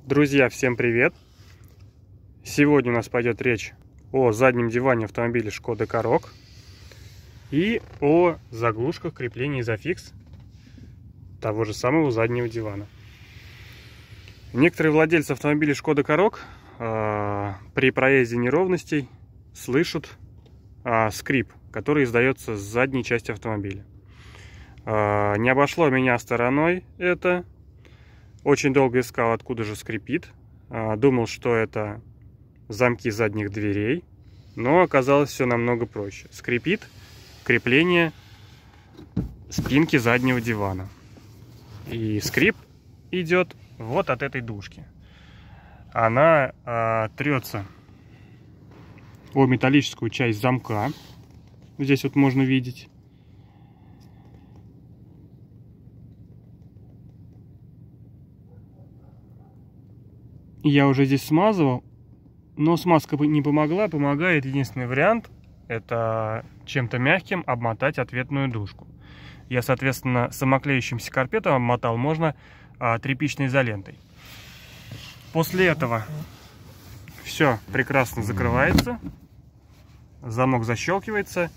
Друзья, всем привет! Сегодня у нас пойдет речь о заднем диване автомобиля Skoda Karoq и о заглушках крепления Isofix того же самого заднего дивана. Некоторые владельцы автомобилей Skoda Karoq при проезде неровностей слышат скрип, который издается с задней части автомобиля. Не обошло меня стороной это. Очень долго искал, откуда же скрипит. Думал, что это замки задних дверей, но оказалось все намного проще. Скрипит крепление спинки заднего дивана. И скрип идет вот от этой дужки. Она трется о металлическую часть замка. Здесь вот можно видеть. Я уже здесь смазывал, но смазка не помогла. Помогает единственный вариант — это чем-то мягким обмотать ответную дужку. Я, соответственно, самоклеющимся карпетом обмотал, можно тряпичной изолентой. После этого все прекрасно закрывается, замок защелкивается,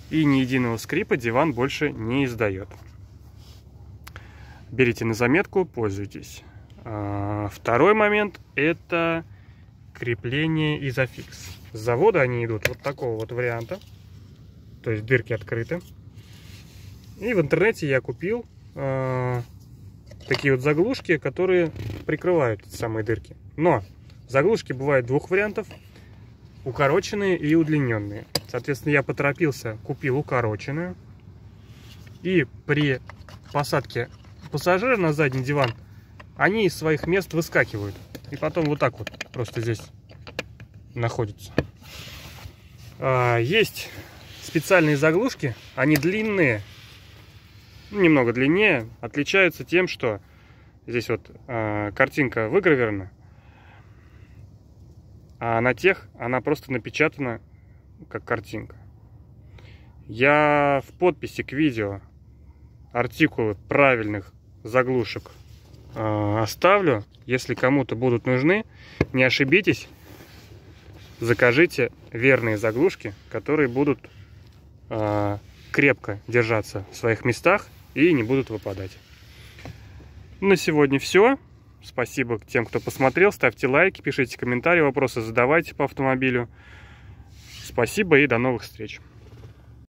и ни единого скрипа диван больше не издает. Берите на заметку, пользуйтесь. Второй момент — это крепление Isofix. С завода они идут вот такого вот варианта, то есть дырки открыты. И в интернете я купил такие вот заглушки, которые прикрывают эти самые дырки. Но заглушки бывают двух вариантов: укороченные и удлиненные. Соответственно, я поторопился, купил укороченную. И при посадке пассажира на задний диван они из своих мест выскакивают. И потом вот так вот просто здесь находятся. Есть специальные заглушки. Они длинные. Немного длиннее. Отличаются тем, что здесь вот картинка выгравирована. А на тех она просто напечатана как картинка. Я в подписи к видео артикулы правильных заглушек оставлю. Если кому-то будут нужны, не ошибитесь, закажите верные заглушки, которые будут крепко держаться в своих местах и не будут выпадать. На сегодня все. Спасибо тем, кто посмотрел. Ставьте лайки, пишите комментарии, вопросы задавайте по автомобилю. Спасибо и до новых встреч.